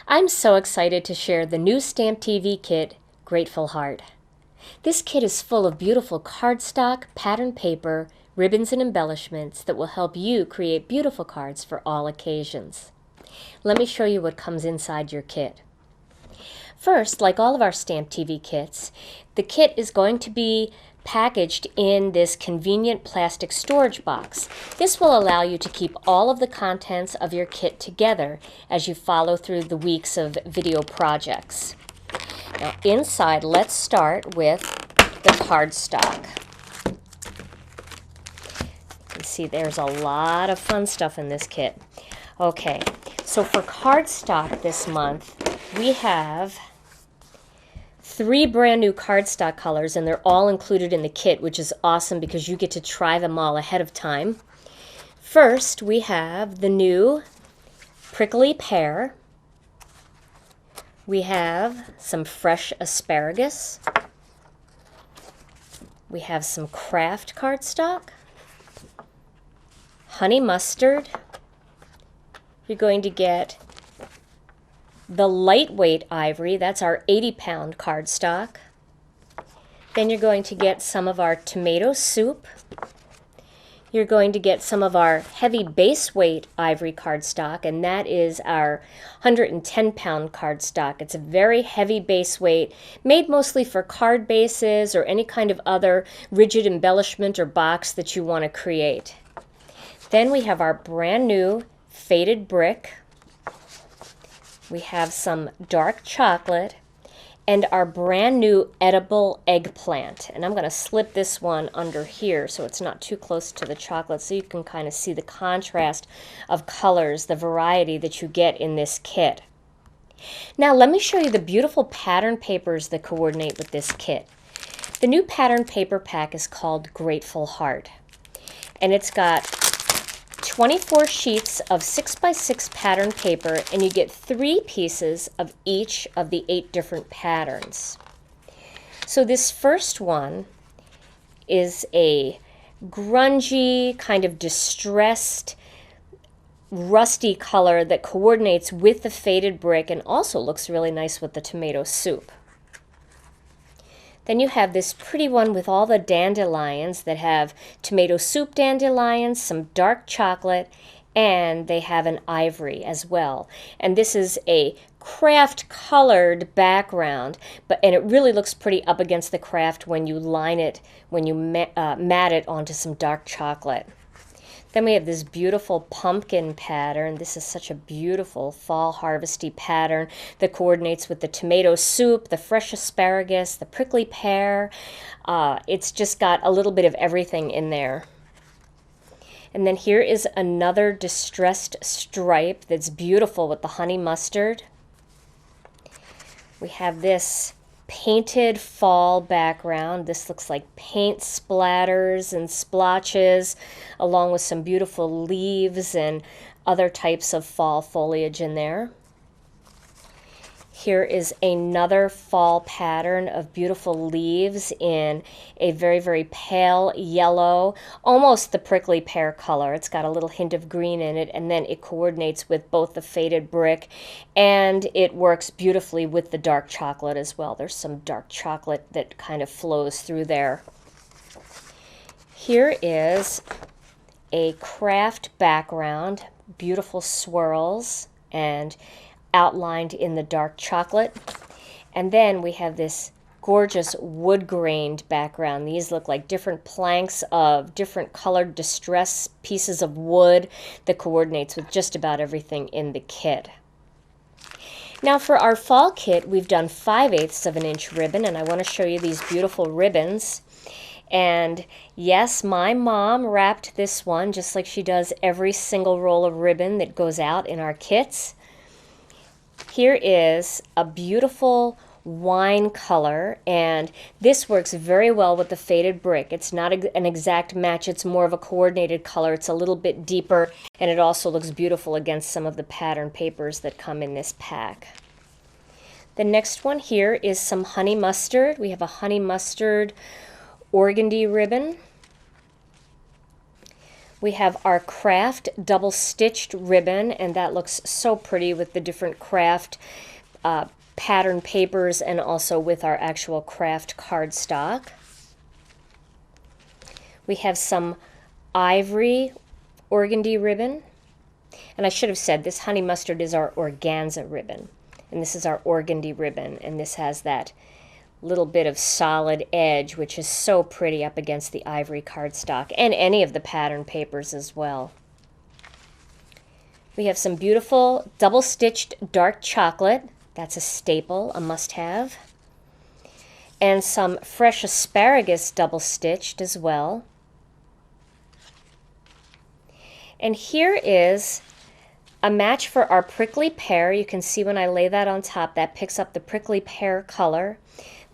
I'm so excited to share the new StampTV kit, Grateful Heart. This kit is full of beautiful cardstock, pattern paper, ribbons and embellishments that will help you create beautiful cards for all occasions. Let me show you what comes inside your kit. First, like all of our StampTV kits, the kit is going to be packaged in this convenient plastic storage box. This will allow you to keep all of the contents of your kit together as you follow through the weeks of video projects. Now inside, let's start with the cardstock. You can see there's a lot of fun stuff in this kit. Okay, so for cardstock this month, we have 3 brand new cardstock colors, and they're all included in the kit, which is awesome because you get to try them all ahead of time. First, we have the new prickly pear. We have some fresh asparagus. We have some craft cardstock, honey mustard. You're going to get the lightweight ivory, that's our 80-pound cardstock. Then you're going to get some of our tomato soup. You're going to get some of our heavy base weight ivory cardstock, and that is our 110-pound cardstock. It's a very heavy base weight, made mostly for card bases or any kind of other rigid embellishment or box that you want to create. Then we have our brand new faded brick. We have some dark chocolate and our brand new edible eggplant. And I'm going to slip this one under here so it's not too close to the chocolate so you can kind of see the contrast of colors, the variety that you get in this kit. Now let me show you the beautiful pattern papers that coordinate with this kit. The new pattern paper pack is called Grateful Heart, and it's got 24 sheets of 6x6 pattern paper, and you get 3 pieces of each of the 8 different patterns. So this first one is a grungy, kind of distressed, rusty color that coordinates with the faded brick and also looks really nice with the tomato soup. Then you have this pretty one with all the dandelions that have tomato soup dandelions, some dark chocolate, and they have an ivory as well. And this is a craft colored background, and it really looks pretty up against the craft when you line it, when you mat it onto some dark chocolate. Then we have this beautiful pumpkin pattern. This is such a beautiful fall harvesty pattern that coordinates with the tomato soup, the fresh asparagus, the prickly pear. It's just got a little bit of everything in there. And then here is another distressed stripe that's beautiful with the honey mustard. We have this painted fall background. This looks like paint splatters and splotches along with some beautiful leaves and other types of fall foliage in there. Here is another fall pattern of beautiful leaves in a very, very pale yellow, almost the prickly pear color. It's got a little hint of green in it, and then it coordinates with both the faded brick, and it works beautifully with the dark chocolate as well. There's some dark chocolate that kind of flows through there. Here is a craft background, beautiful swirls, and outlined in the dark chocolate. And then we have this gorgeous wood-grained background. These look like different planks of different colored distress pieces of wood that coordinates with just about everything in the kit. Now for our fall kit, we've done 5/8 of an inch ribbon, and I want to show you these beautiful ribbons. And yes, my mom wrapped this one just like she does every single roll of ribbon that goes out in our kits. Here is a beautiful wine color, and this works very well with the faded brick. It's not an exact match, it's more of a coordinated color. It's a little bit deeper, and it also looks beautiful against some of the pattern papers that come in this pack. The next one here is some honey mustard. We have a honey mustard organdy ribbon. We have our craft double stitched ribbon, and that looks so pretty with the different craft pattern papers and also with our actual craft cardstock. We have some ivory organdy ribbon, and I should have said this honey mustard is our organza ribbon, and this is our organdy ribbon, and this has that little bit of solid edge, which is so pretty up against the ivory cardstock and any of the pattern papers as well. We have some beautiful double-stitched dark chocolate. That's a staple, a must-have. And some fresh asparagus double-stitched as well. And here is a match for our prickly pear. You can see when I lay that on top, that picks up the prickly pear color.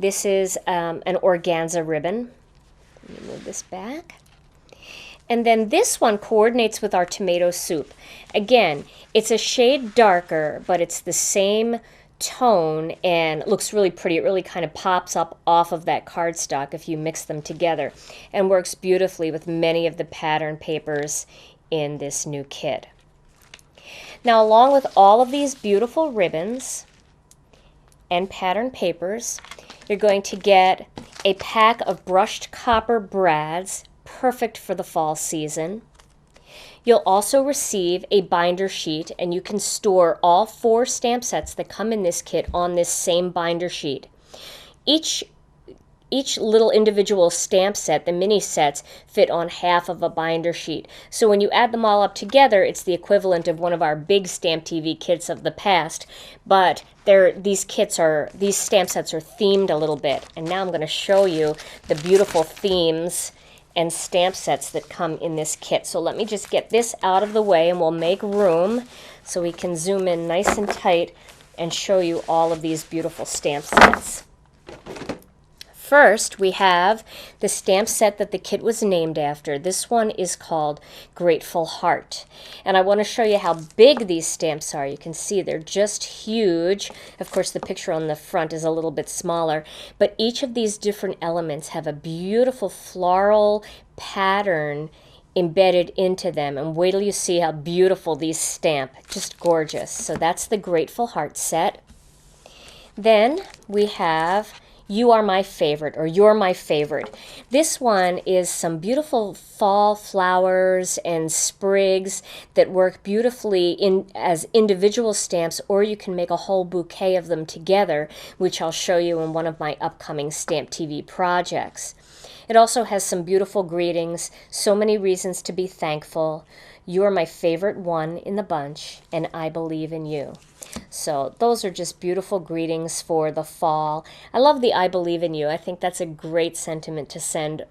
This is an organza ribbon. Let me move this back. And then this one coordinates with our tomato soup. Again, it's a shade darker, but it's the same tone and looks really pretty. It really kind of pops up off of that cardstock if you mix them together, and works beautifully with many of the pattern papers in this new kit. Now, along with all of these beautiful ribbons and pattern papers, you're going to get a pack of brushed copper brads, perfect for the fall season. You'll also receive a binder sheet, and you can store all 4 stamp sets that come in this kit on this same binder sheet. Each little individual stamp set, the mini sets, fit on half of a binder sheet. So when you add them all up together, it's the equivalent of one of our big StampTV kits of the past. But these stamp sets are themed a little bit. And now I'm going to show you the beautiful themes and stamp sets that come in this kit. So let me just get this out of the way, and we'll make room so we can zoom in nice and tight and show you all of these beautiful stamp sets. First, we have the stamp set that the kit was named after. This one is called Grateful Heart. And I want to show you how big these stamps are. You can see they're just huge. Of course, the picture on the front is a little bit smaller, but each of these different elements have a beautiful floral pattern embedded into them. And wait till you see how beautiful these stamp. Just gorgeous. So that's the Grateful Heart set. Then we have You Are My Favorite, or You're My Favorite. This one is some beautiful fall flowers and sprigs that work beautifully as individual stamps, or you can make a whole bouquet of them together, which I'll show you in one of my upcoming StampTV projects. It also has some beautiful greetings, so many reasons to be thankful. You are my favorite one in the bunch, and I believe in you. So those are just beautiful greetings for the fall. I love the I believe in you. I think that's a great sentiment to send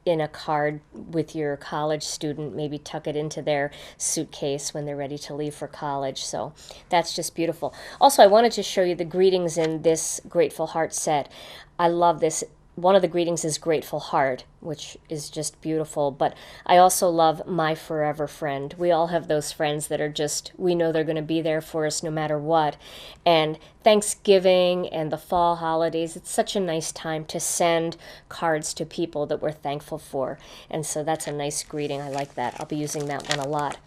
in a card with your college student, maybe tuck it into their suitcase when they're ready to leave for college. So that's just beautiful. Also, I wanted to show you the greetings in this Grateful Heart set. I love this. One of the greetings is Grateful Heart, which is just beautiful, but I also love My Forever Friend. We all have those friends that are just, we know they're going to be there for us no matter what. And Thanksgiving and the fall holidays, it's such a nice time to send cards to people that we're thankful for. And so that's a nice greeting. I like that. I'll be using that one a lot.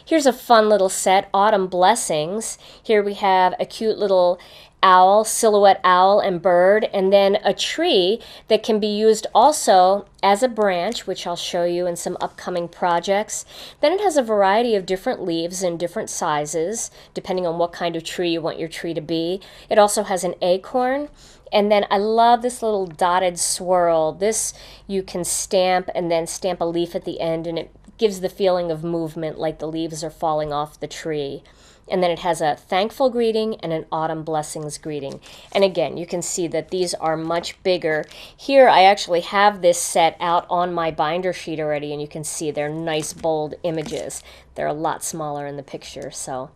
Here's a fun little set, Autumn Blessings. Here we have a cute little owl, silhouette owl and bird, and then a tree that can be used also as a branch, which I'll show you in some upcoming projects. Then it has a variety of different leaves in different sizes, depending on what kind of tree you want your tree to be. It also has an acorn. And then I love this little dotted swirl. This you can stamp and then stamp a leaf at the end, and it gives the feeling of movement, like the leaves are falling off the tree. And then it has a thankful greeting and an autumn blessings greeting. And again, you can see that these are much bigger. Here I actually have this set out on my binder sheet already, and you can see they're nice bold images. They're a lot smaller in the picture, so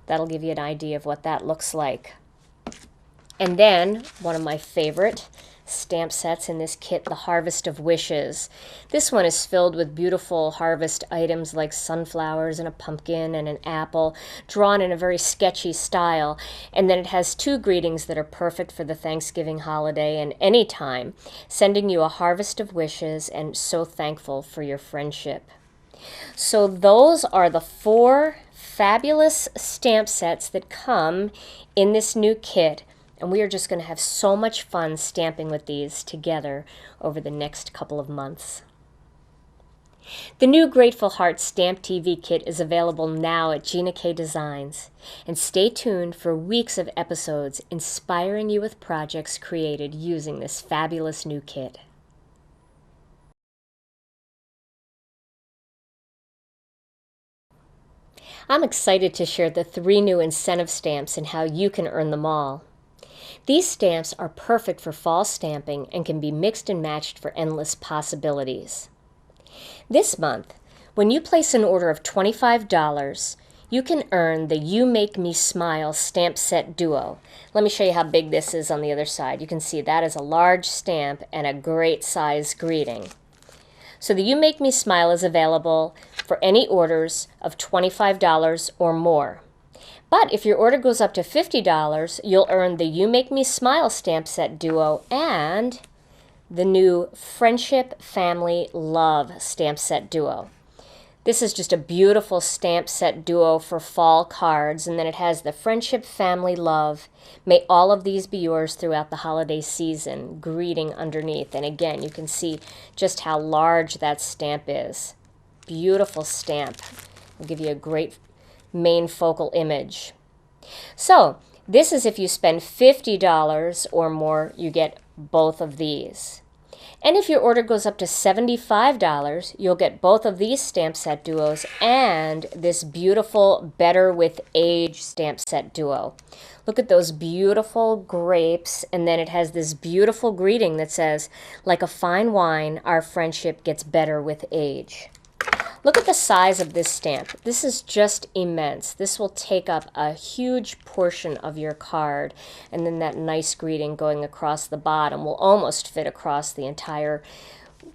that'll give you an idea of what that looks like. And then one of my favorite stamp sets in this kit, the Harvest of Wishes. This one is filled with beautiful harvest items like sunflowers and a pumpkin and an apple, drawn in a very sketchy style. And then it has 2 greetings that are perfect for the Thanksgiving holiday and any time, sending you a harvest of wishes and so thankful for your friendship. So those are the 4 fabulous stamp sets that come in this new kit, and we are just going to have so much fun stamping with these together over the next couple of months. The new Grateful Heart StampTV kit is available now at Gina K Designs, and stay tuned for weeks of episodes inspiring you with projects created using this fabulous new kit. I'm excited to share the 3 new incentive stamps and how you can earn them all. These stamps are perfect for fall stamping and can be mixed and matched for endless possibilities. This month, when you place an order of $25, you can earn the You Make Me Smile Stamp Set Duo. Let me show you how big this is on the other side. You can see that is a large stamp and a great size greeting. So the You Make Me Smile is available for any orders of $25 or more. But if your order goes up to $50, you'll earn the You Make Me Smile Stamp Set Duo and the new Friendship, Family, Love Stamp Set Duo. This is just a beautiful stamp set duo for fall cards, and then it has the Friendship, Family, Love. May all of these be yours throughout the holiday season, greeting underneath. And again, you can see just how large that stamp is. Beautiful stamp. I'll give you a great main focal image. So, this is if you spend $50 or more, you get both of these. And if your order goes up to $75, you'll get both of these stamp set duos and this beautiful Better with Age stamp set duo. Look at those beautiful grapes, and then it has this beautiful greeting that says, "Like a fine wine, our friendship gets better with age." Look at the size of this stamp. This is just immense. This will take up a huge portion of your card, and then that nice greeting going across the bottom will almost fit across the entire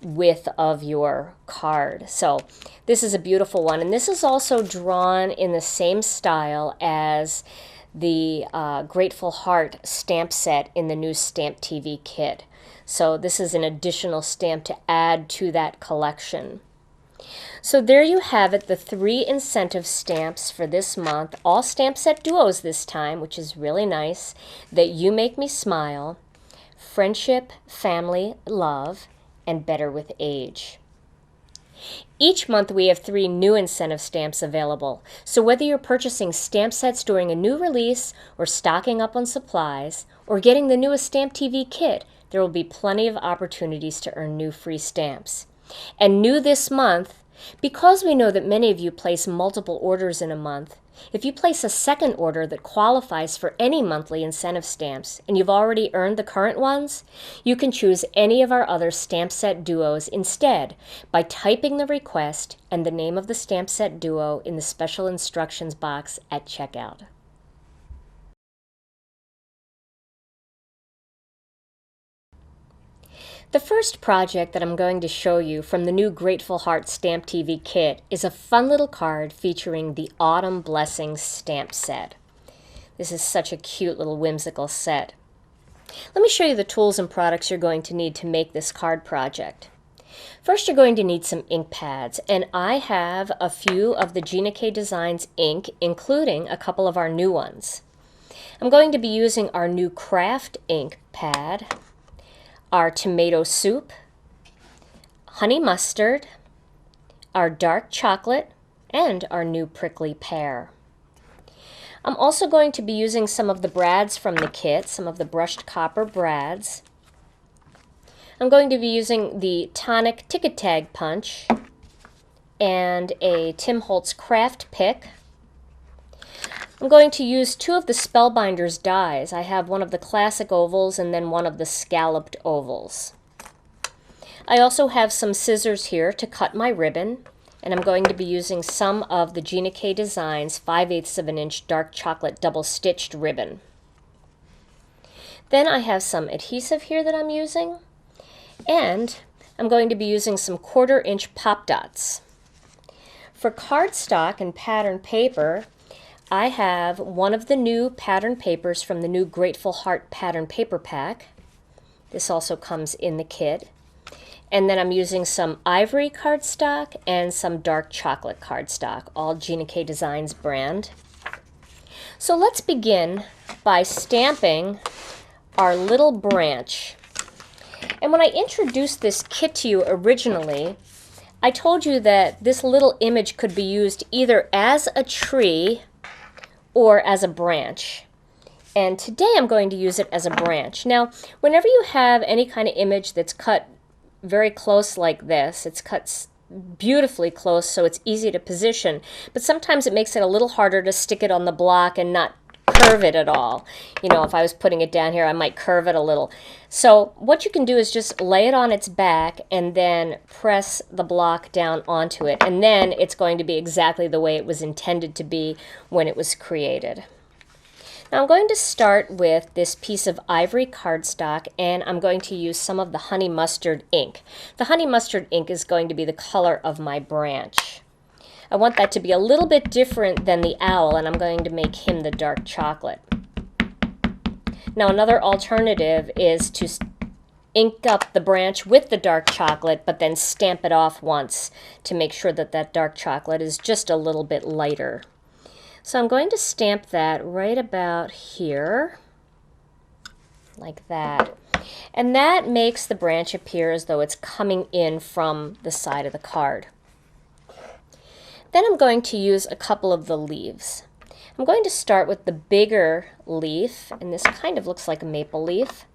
width of your card. So this is a beautiful one, and this is also drawn in the same style as the Grateful Heart stamp set in the new StampTV kit. So this is an additional stamp to add to that collection. So there you have it, the 3 incentive stamps for this month, all stamp set duos this time, which is really nice. That You Make Me Smile, Friendship, Family, Love, and Better with Age. Each month we have 3 new incentive stamps available, so whether you're purchasing stamp sets during a new release, or stocking up on supplies, or getting the newest StampTV kit, there will be plenty of opportunities to earn new free stamps. And new this month, because we know that many of you place multiple orders in a month, if you place a second order that qualifies for any monthly incentive stamps and you've already earned the current ones, you can choose any of our other stamp set duos instead by typing the request and the name of the stamp set duo in the special instructions box at checkout. The first project that I'm going to show you from the new Grateful Heart StampTV kit is a fun little card featuring the Autumn Blessings stamp set. This is such a cute little whimsical set. Let me show you the tools and products you're going to need to make this card project. First, you're going to need some ink pads, and I have a few of the Gina K Designs ink, including a couple of our new ones. I'm going to be using our new craft ink pad, our tomato soup, honey mustard, our dark chocolate, and our new prickly pear. I'm also going to be using some of the brads from the kit, some of the brushed copper brads. I'm going to be using the Tonic Ticket Tag Punch and a Tim Holtz craft pick. I'm going to use 2 of the Spellbinders dies. I have one of the classic ovals and then one of the scalloped ovals. I also have some scissors here to cut my ribbon, and I'm going to be using some of the Gina K Designs 5/8 of an inch dark chocolate double stitched ribbon. Then I have some adhesive here that I'm using, and I'm going to be using some 1/4 inch pop dots. For cardstock and pattern paper, I have one of the new pattern papers from the new Grateful Heart pattern paper pack. This also comes in the kit. And then I'm using some ivory cardstock and some dark chocolate cardstock, all Gina K Designs brand. So let's begin by stamping our little branch. And when I introduced this kit to you originally, I told you that this little image could be used either as a tree or as a branch. And today I'm going to use it as a branch. Now, whenever you have any kind of image that's cut very close like this, it's cut beautifully close so it's easy to position, but sometimes it makes it a little harder to stick it on the block and not curve it at all. You know, if I was putting it down here, I might curve it a little. So what you can do is just lay it on its back and then press the block down onto it, and then it's going to be exactly the way it was intended to be when it was created. Now I'm going to start with this piece of ivory cardstock, and I'm going to use some of the honey mustard ink. The honey mustard ink is going to be the color of my branch. I want that to be a little bit different than the owl, and I'm going to make him the dark chocolate. Now another alternative is to ink up the branch with the dark chocolate, but then stamp it off once to make sure that that dark chocolate is just a little bit lighter. So I'm going to stamp that right about here, like that. And that makes the branch appear as though it's coming in from the side of the card. Then I'm going to use a couple of the leaves. I'm going to start with the bigger leaf, and this kind of looks like a maple leaf.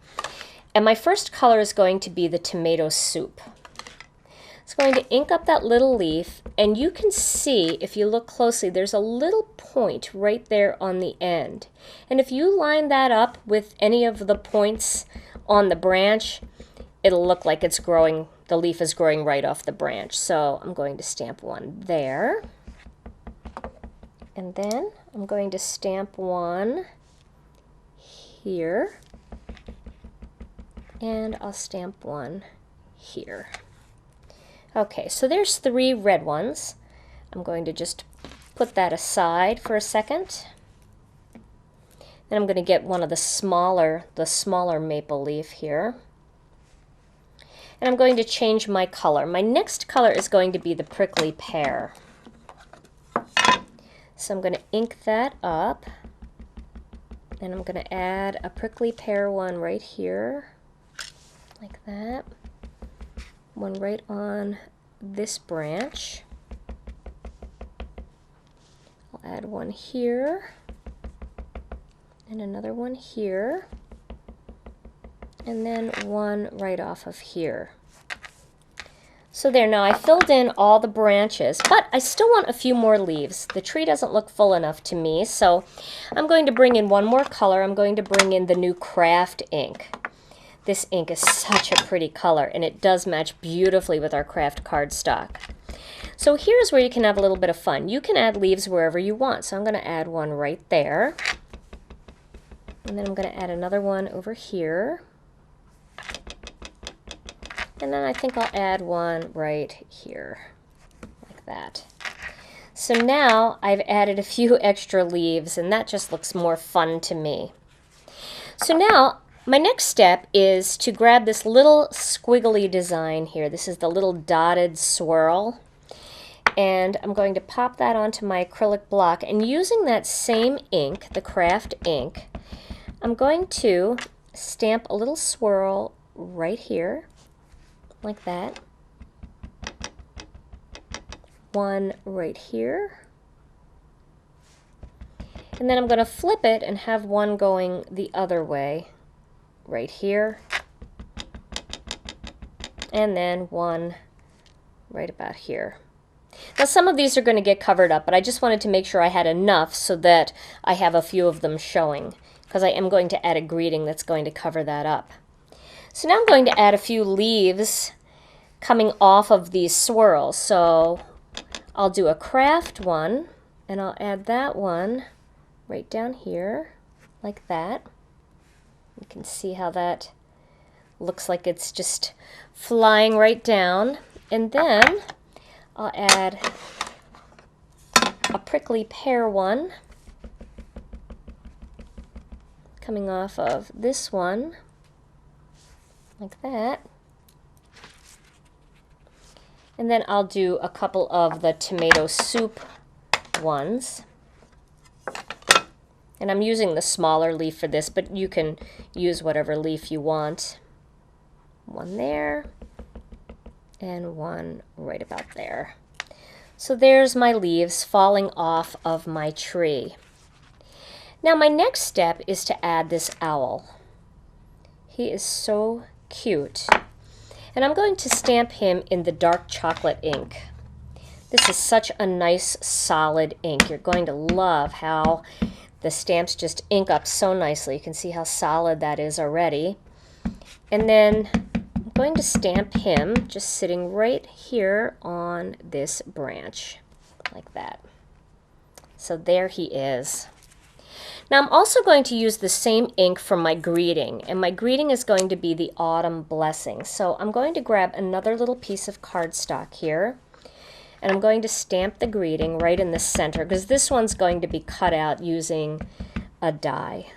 And my first color is going to be the tomato soup. It's going to ink up that little leaf, and you can see, if you look closely, there's a little point right there on the end. And if you line that up with any of the points on the branch, it'll look like it's growing, the leaf is growing right off the branch. So I'm going to stamp one there. And then I'm going to stamp one here. And I'll stamp one here. Okay, so there's 3 red ones. I'm going to just put that aside for a second. Then I'm going to get one of the smaller maple leaf here. And I'm going to change my color. My next color is going to be the prickly pear. So I'm going to ink that up. And I'm going to add a prickly pear one right here, like that. One right on this branch. I'll add one here. And another one here. And then one right off of here. So there, now I filled in all the branches, but I still want a few more leaves. The tree doesn't look full enough to me, so I'm going to bring in one more color. I'm going to bring in the new craft ink. This ink is such a pretty color, and it does match beautifully with our craft cardstock. So here's where you can have a little bit of fun. You can add leaves wherever you want. So I'm going to add one right there. And then I'm going to add another one over here. And then I think I'll add one right here, like that. So now I've added a few extra leaves, and that just looks more fun to me. So now my next step is to grab this little squiggly design here. This is the little dotted swirl. And I'm going to pop that onto my acrylic block. And using that same ink, the craft ink, I'm going to stamp a little swirl right here, like that. One right here. And then I'm going to flip it and have one going the other way, right here. And then one right about here. Now some of these are going to get covered up, but I just wanted to make sure I had enough so that I have a few of them showing, because I am going to add a greeting that's going to cover that up. So now I'm going to add a few leaves coming off of these swirls. So I'll do a craft one, and I'll add that one right down here, like that. You can see how that looks like it's just flying right down. And then I'll add a prickly pear one coming off of this one, like that. And then I'll do a couple of the tomato soup ones. And I'm using the smaller leaf for this, but you can use whatever leaf you want. One there, and one right about there. So there's my leaves falling off of my tree. Now my next step is to add this owl. He is so cute. And I'm going to stamp him in the dark chocolate ink. This is such a nice solid ink. You're going to love how the stamps just ink up so nicely. You can see how solid that is already. And then I'm going to stamp him just sitting right here on this branch, like that. So there he is. Now I'm also going to use the same ink for my greeting, and my greeting is going to be the autumn blessing. So I'm going to grab another little piece of cardstock here, and I'm going to stamp the greeting right in the center, because this one's going to be cut out using a die.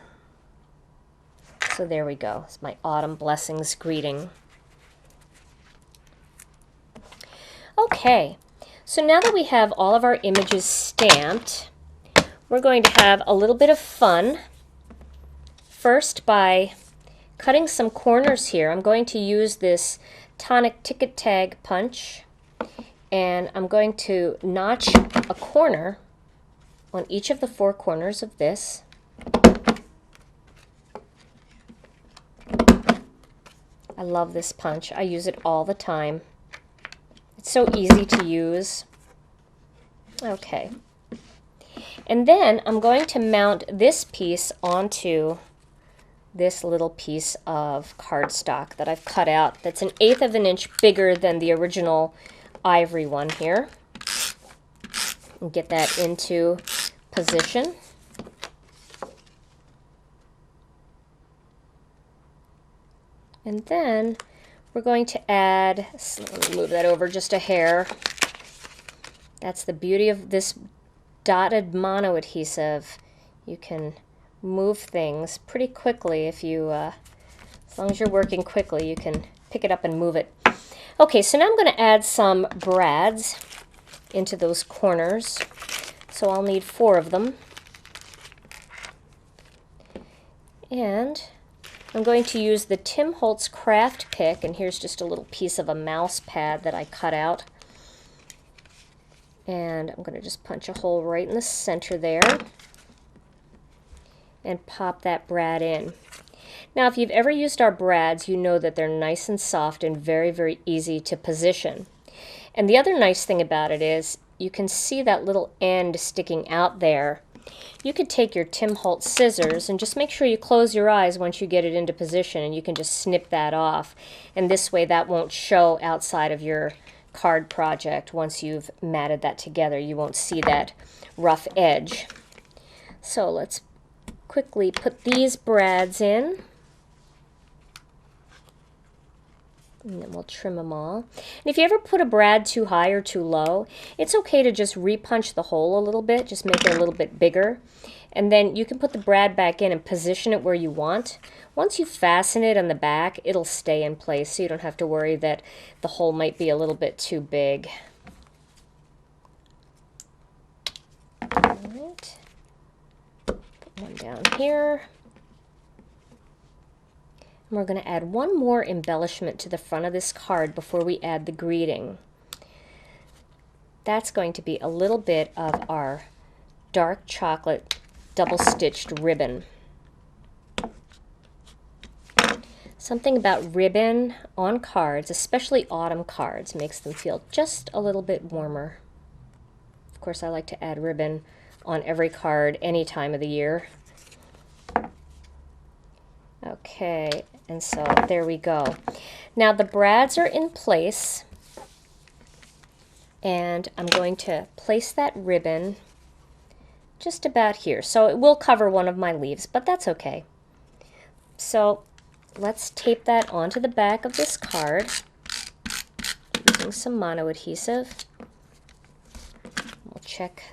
So there we go. It's my autumn blessings greeting. Okay, so now that we have all of our images stamped, we're going to have a little bit of fun. First, by cutting some corners here, I'm going to use this tonic ticket tag punch, and I'm going to notch a corner on each of the 4 corners of this. I love this punch. I use it all the time. It's so easy to use. Okay. And then I'm going to mount this piece onto this little piece of cardstock that I've cut out that's 1/8 of an inch bigger than the original ivory one here. And get that into position. And then we're going to add, so let me move that over just a hair. That's the beauty of this dotted mono adhesive. You can move things pretty quickly if you, as long as you're working quickly, you can pick it up and move it. Okay, so now I'm going to add some brads into those corners. So I'll need 4 of them. And I'm going to use the Tim Holtz craft pick, and here's just a little piece of a mouse pad that I cut out. And I'm going to just punch a hole right in the center there and pop that brad in. Now, if you've ever used our brads, you know that they're nice and soft and very, very easy to position. And the other nice thing about it is you can see that little end sticking out there. You could take your Tim Holtz scissors and just make sure you close your eyes once you get it into position, and you can just snip that off. And this way that won't show outside of your card project. Once you've matted that together, you won't see that rough edge. So let's quickly put these brads in, and then we'll trim them all. And if you ever put a brad too high or too low, it's okay to just repunch the hole a little bit, just make it a little bit bigger, and then you can put the brad back in and position it where you want. Once you fasten it on the back, it'll stay in place, so you don't have to worry that the hole might be a little bit too big. All right. Put one down here. And we're going to add one more embellishment to the front of this card before we add the greeting. That's going to be a little bit of our dark chocolate double-stitched ribbon. Something about ribbon on cards, especially autumn cards, makes them feel just a little bit warmer. Of course, I like to add ribbon on every card any time of the year. Okay, and so there we go. Now the brads are in place, and I'm going to place that ribbon just about here. So it will cover one of my leaves, but that's okay. So let's tape that onto the back of this card using some mono adhesive. We'll check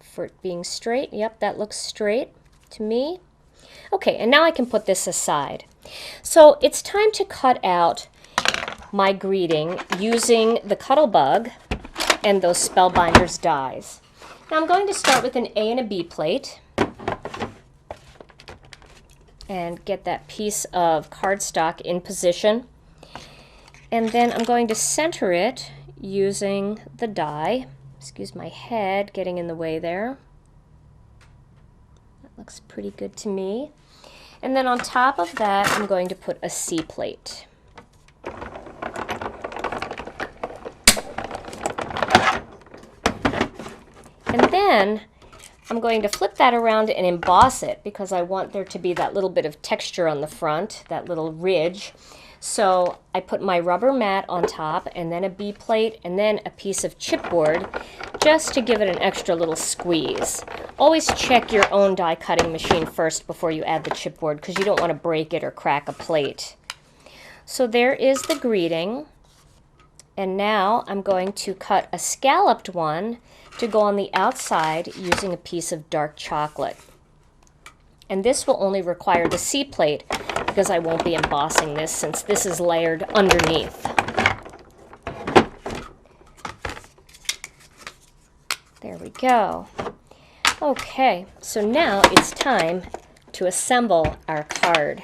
for it being straight. Yep, that looks straight to me. Okay, and now I can put this aside. So it's time to cut out my greeting using the Cuttlebug and those Spellbinders dies. Now I'm going to start with an A and a B plate and get that piece of cardstock in position. And then I'm going to center it using the die. Excuse my head getting in the way there. That looks pretty good to me. And then on top of that, I'm going to put a C plate. And then I'm going to flip that around and emboss it because I want there to be that little bit of texture on the front, that little ridge. So I put my rubber mat on top and then a B plate and then a piece of chipboard just to give it an extra little squeeze. Always check your own die cutting machine first before you add the chipboard because you don't want to break it or crack a plate. So there is the greeting. And now I'm going to cut a scalloped one to go on the outside using a piece of dark chocolate. And this will only require the C plate because I won't be embossing this since this is layered underneath. There we go. Okay, so now it's time to assemble our card.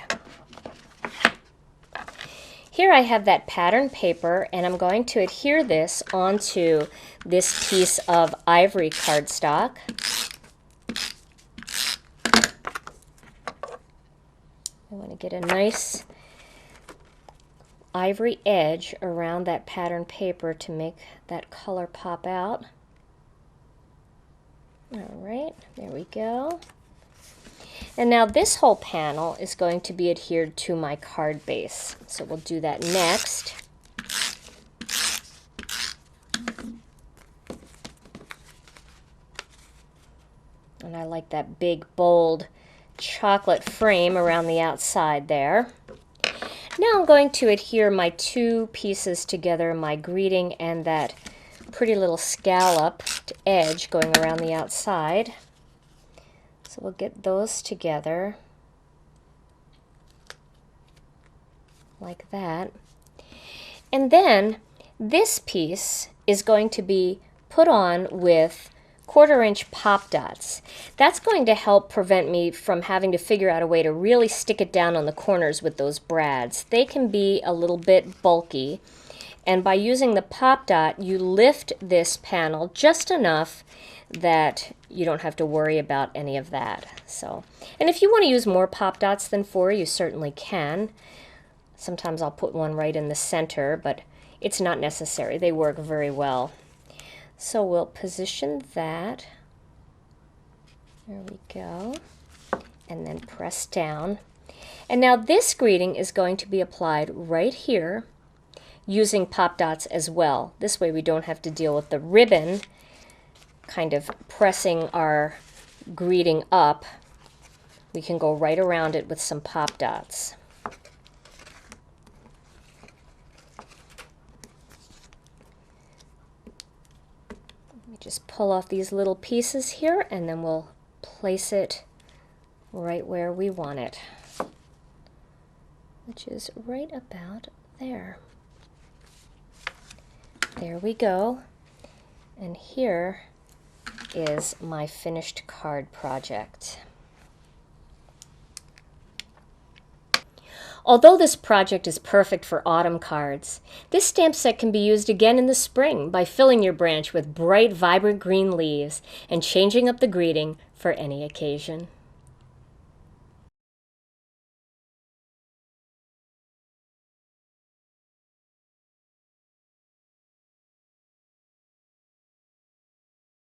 Here I have that pattern paper and I'm going to adhere this onto this piece of ivory cardstock. I want to get a nice ivory edge around that pattern paper to make that color pop out. All right, there we go. And now this whole panel is going to be adhered to my card base. So we'll do that next. And I like that big, bold chocolate frame around the outside there. Now I'm going to adhere my two pieces together, my greeting and that pretty little scalloped edge going around the outside. So we'll get those together like that. And then this piece is going to be put on with 1/4-inch pop dots. That's going to help prevent me from having to figure out a way to really stick it down on the corners with those brads. They can be a little bit bulky, and by using the pop dot you lift this panel just enough that you don't have to worry about any of that. So, and if you want to use more pop dots than 4, you certainly can. Sometimes I'll put one right in the center, but it's not necessary. They work very well. So we'll position that. There we go. And then press down. And now this greeting is going to be applied right here using pop dots as well. This way we don't have to deal with the ribbon kind of pressing our greeting up. We can go right around it with some pop dots. Let me just pull off these little pieces here and then we'll place it right where we want it, which is right about there. There we go. And here is my finished card project. Although this project is perfect for autumn cards, this stamp set can be used again in the spring by filling your branch with bright, vibrant green leaves and changing up the greeting for any occasion.